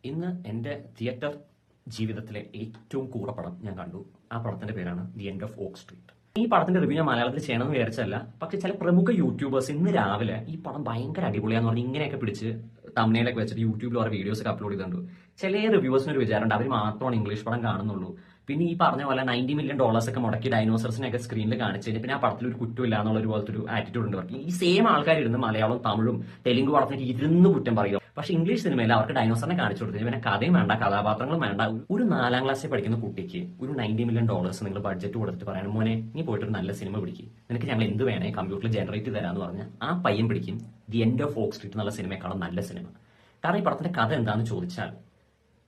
ഇന്ന് എൻ്റെ തിയേറ്റർ ജീവിതത്തിലെ ഏറ്റവും കൂറ പടം ഞാൻ കണ്ടു. ആ പടത്തിന്റെ പേരാണ് the end of Oak Street. ഈ പടത്തിന്റെ റിവ്യൂ ഞാൻ മലയാളത്തിൽ ചെയ്യണമെന്ന് വിചാരിച്ചല്ല, പക്ഷെ ചില പ്രമുഖ യൂട്യൂബേഴ്സ് ഇന്ന് രാവിലെ ഈ പടം ഭയങ്കര അടിപൊളിയാന്ന് പറഞ്ഞ് ഇങ്ങനെയൊക്കെ പിടിച്ച് തമ്മിലൊക്കെ വെച്ചിട്ട് യൂട്യൂബിൽ ഓരോ വീഡിയോസ് ഒക്കെ അപ്ലോഡ് ചെയ്തിട്ടുണ്ട്. ചില റിവ്യൂവേഴ്സിന് ഒരു വിചാരമുണ്ട് അവർ മാത്രമാണ് ഇംഗ്ലീഷ് പടം കാണുന്നുള്ളൂ. പിന്നെ ഈ പറഞ്ഞ പോലെ $90 million ഒക്കെ മുടക്കി ഡൈനോസർസിനെയൊക്കെ സ്ക്രീനിൽ കാണിച്ചു കഴിഞ്ഞാൽ പിന്നെ ആ പടത്തിൽ ഒരു കുറ്റമില്ല എന്നുള്ള ഒരു പോലത്തെ ഒരു ആറ്റിറ്റ്യൂഡ് ഉണ്ട് അവർക്ക്. ഈ സെയിം ആൾക്കാർ ഇരുന്ന് മലയാളം തമിഴും തെലുങ്ക് പടത്തിന് ഇരുന്ന് കുറ്റം പറയുക. പക്ഷെ ഇംഗ്ലീഷ് സിനിമയിൽ അവർക്ക് ഡൈനോസറിനെ കാണിച്ചു കൊടുത്തു പിന്നെ കഥയും വേണ്ട, കഥാപാത്രങ്ങളും വേണ്ട. ഒരു 4ാം ക്ലാസ്സിൽ പഠിക്കുന്ന കുട്ടിക്ക് ഒരു $90 million നിങ്ങൾ ബഡ്ജറ്റ് കൊടുത്തിട്ട് പറയണം, മോനെ നീ പോയിട്ട് ഒരു നല്ല സിനിമ പിടിക്കും, നിനക്ക് ഞങ്ങൾ എന്ത് വേണേ കമ്പ്യൂട്ടറിൽ ജനറേറ്റ് ചെയ്ത് തരാമെന്ന് പറഞ്ഞാൽ ആ പയ്യൻ പിടിക്കും the end of Oak Street എന്നുള്ള സിനിമയെക്കാളും നല്ല സിനിമ. കാരണം ഈ പടത്തിന്റെ കഥ എന്താണെന്ന് ചോദിച്ചാൽ,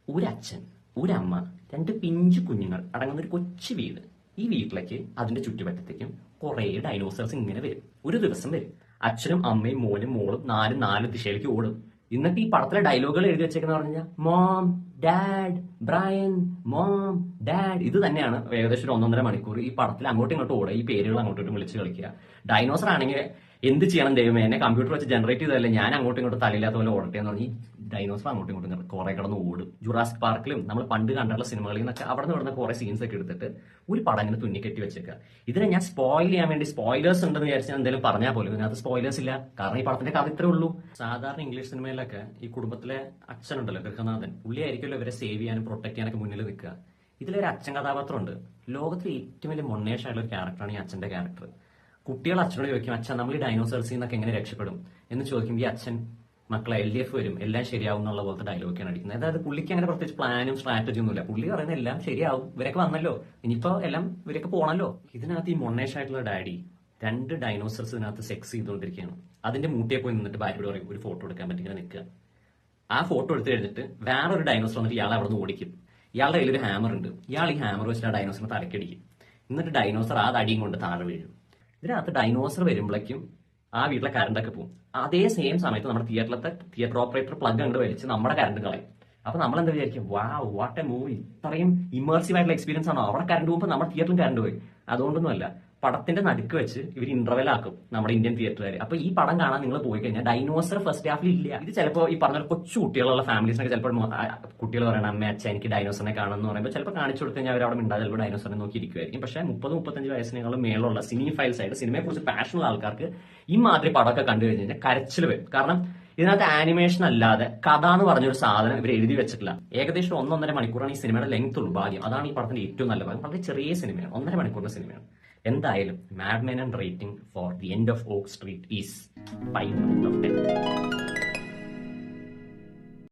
ഒരച്ഛൻ, ഒരമ്മ, 2 പിഞ്ചു കുഞ്ഞുങ്ങൾ അടങ്ങുന്ന ഒരു കൊച്ചു വീട്. ഈ വീട്ടിലേക്ക് അതിന്റെ ചുറ്റുപറ്റത്തേക്കും കുറെ ഡൈനോസേഴ്സ് ഇങ്ങനെ വരും. ഒരു ദിവസം വരും, അച്ഛനും അമ്മയും മോനും മോളും 4 ദിശയിലേക്ക് ഓടും. എന്നിട്ട് ഈ പടത്തിലെ ഡയലോഗുകൾ എഴുതി വെച്ചേക്കുന്ന പറഞ്ഞാൽ mom dad Brian, mom dad. ഇത് തന്നെയാണ് ഏകദേശം ഒരു 1.5 മണിക്കൂർ ഈ പടത്തിൽ അങ്ങോട്ടും ഇങ്ങോട്ടും ഓടുക, ഈ പേരുകൾ അങ്ങോട്ടും വിളിച്ച് കളിക്കുക. ഡൈനോസർ ആണെങ്കിൽ എന്ത് ചെയ്യണം ദൈവമേ, എന്നെ കമ്പ്യൂട്ടർ വെച്ച് ജനറേറ്റ് ചെയ്തതല്ലേ, ഞാൻ അങ്ങോട്ടും ഇങ്ങോട്ടും തലയില്ലാത്ത പോലെ ഓടട്ടെ എന്ന് പറഞ്ഞ് ഡൈനോസർ അങ്ങോട്ടും ഇങ്ങോട്ടും കുറെ കിടന്ന് ഓടും. ജുറാസിക് പാർക്കിലും നമ്മൾ പണ്ട് കണ്ടുള്ള സിനിമകളിൽ നിന്നൊക്കെ അവിടെ നിന്ന് കുറെ സീൻസ് ഒക്കെ എടുത്തിട്ട് ഒരു പടം ഇങ്ങനെ തുന്നിക്കെട്ടി വെച്ചേക്കുക. ഇതിനെ ഞാൻ സ്പോയിൽ ചെയ്യാൻ വേണ്ടി സ്പോയിലേഴ്സ് ഉണ്ടെന്ന് വിചാരിച്ചാൽ എന്തെങ്കിലും പറഞ്ഞാൽ പോലും ഇതിനകത്ത് സ്പോയിലേഴ്സ് ഇല്ല. കാരണം ഈ പടത്തിന്റെ കഥ ഇത്രേ ഉള്ളൂ. സാധാരണ ഇംഗ്ലീഷ് സിനിമയിലൊക്കെ ഈ കുടുംബത്തിലെ അച്ഛനുണ്ടല്ലോ, ഗൃഹനാഥൻ, പുള്ളിയായിരിക്കുമല്ലോ ഇവരെ സേവ് ചെയ്യാനും പ്രൊട്ടക്ട് ചെയ്യാനൊക്കെ മുന്നിൽ നിൽക്കുക. ഇതിലൊരു അച്ഛൻ കഥാപാത്രമുണ്ട്. ലോകത്തിലെ ഏറ്റവും വലിയ മൊണ്ണേഷായിട്ടുള്ള ഒരു ക്യാരക്ടറാണ് ഈ അച്ഛന്റെ ക്യാരക്ടർ. കുട്ടികൾ അച്ഛനോട് ചോദിക്കും, അച്ഛൻ നമ്മൾ ഈ ഡൈനോസർസിൽ നിന്നൊക്കെ എങ്ങനെ രക്ഷപ്പെടും എന്ന് ചോദിക്കുമ്പോൾ ഈ അച്ഛൻ, മക്കളെ LDF വരും, എല്ലാം ശരിയാവും എന്നുള്ള പോലത്തെ ഡയലോഗൊക്കെയാണ് അടിക്കുന്നത്. അതായത് പുള്ളിക്ക് അങ്ങനെ പ്രത്യേകിച്ച് പ്ലാനും സ്ട്രാറ്റജി ഒന്നുമില്ല. പുള്ളി പറയുന്നത് എല്ലാം ശരിയാവും, ഇവരൊക്കെ വന്നല്ലോ, ഇനിയിപ്പോ എല്ലാം ഇവരൊക്കെ പോണല്ലോ. ഇതിനകത്ത് ഈ മൊണ്ണേഷായിട്ടുള്ള ഡാഡി 2 ഡൈനോസർസ് ഇതിനകത്ത് സെക്സ് ചെയ്തുകൊണ്ടിരിക്കുകയാണ്. അതിന്റെ മൂട്ടിയെ പോയി നിന്നിട്ട് ഭാര്യയോട് പറയും ഒരു ഫോട്ടോ എടുക്കാൻ പറ്റി, ഇങ്ങനെ നിൽക്കുക. ആ ഫോട്ടോ എടുത്ത് കഴിഞ്ഞിട്ട് വേറൊരു ഡൈനോസർ വന്നിട്ട് ഇയാളെ അവിടെ നിന്ന് ഓടിക്കും. ഇയാളുടെ കയ്യിൽ ഒരു ഹാമർ ഉണ്ട്. ഇയാൾ ഈ ഹാമർ വെച്ചിട്ട് ആ ഡൈനോസറിനെ തലക്കടിക്കും. എന്നിട്ട് ഡൈനോസർ ആ തടിയും കൊണ്ട് താഴെ വീഴും. ഇതിനകത്ത് ഡൈനോസർ വരുമ്പോഴേക്കും ആ വീട്ടിലെ കറണ്ടൊക്കെ പോകും. അതേ സെയിം സമയത്ത് നമ്മുടെ തിയേറ്റർ ഓപ്പറേറ്റർ പ്ലഗ് അങ്ങോട്ട് വലിച്ച് നമ്മുടെ കറണ്ട് കളയും. അപ്പൊ നമ്മൾ എന്താ വിചാരിക്കും, വാവ് വാട്ട് എ മൂവി, ഇത്രയും ഇമേഴ്സീവ് ആയിട്ടുള്ള എക്സ്പീരിയൻസ് ആണോ. അവിടെ കറണ്ട് പോകുമ്പോൾ നമ്മുടെ തിയേറ്ററിൽ കറണ്ട് പോയി. അതുകൊണ്ടൊന്നുമല്ല, പടത്തിന്റെ നടുക്ക് വെച്ച് ഇവർ ഇന്റർവെൽ ആക്കും നമ്മുടെ ഇന്ത്യൻ തിയേറ്ററുകാർ. അപ്പൊ ഈ പടം കാണാൻ നിങ്ങൾ പോയി കഴിഞ്ഞാൽ ഡൈനോസർ ഫസ്റ്റ് ഹാഫിൽ ഇല്ല. ഇത് ചിലപ്പോൾ ഈ പറഞ്ഞ കൊച്ചു കുട്ടികളുള്ള ഫാമിലീസിനൊക്കെ ചിലപ്പോൾ കുട്ടികൾ പറയണം, അമ്മ അച്ഛൻ എനിക്ക് ഡൈനോസറിനെ കാണണം എന്ന് പറയുമ്പോൾ ചിലപ്പോൾ കാണിച്ചു കൊടുത്തു കഴിഞ്ഞാൽ അവർ അവിടെ മിണ്ടാതെ ചിലപ്പോൾ ഡൈനോസറിനെ നോക്കിയിരിക്കുമായിരിക്കും. പക്ഷേ 30-35 വയസ്സിനേക്കാളും മേലുള്ള സിനി ഫൈൽസ് ആയിട്ട് സിനിമയെ കുറിച്ച് പാഷനുള്ള ആൾക്കാർക്ക് ഈ മാതിരി പടമൊക്കെ കണ്ടു കഴിഞ്ഞാൽ കരച്ചിൽ വരും. കാരണം ഇതിനകത്ത് ആനിമേഷൻ അല്ലാതെ കഥ എന്ന് പറഞ്ഞൊരു സാധനം ഇവർ എഴുതി വെച്ചിട്ടില്ല. ഏകദേശം 1.5 മണിക്കൂറാണ് ഈ സിനിമയുടെ ലെങ്ത് ഉള്ളൂ. ഭാഗ്യം അതാണ് ഈ പടത്തിന്റെ ഏറ്റവും നല്ല ഭാഗം. വളരെ ചെറിയ സിനിമയാണ്, 1.5 മണിക്കൂറിന്റെ സിനിമയാണ്. എന്തായാലും Madmen rating for the end of Oak Street is 5 out of 10.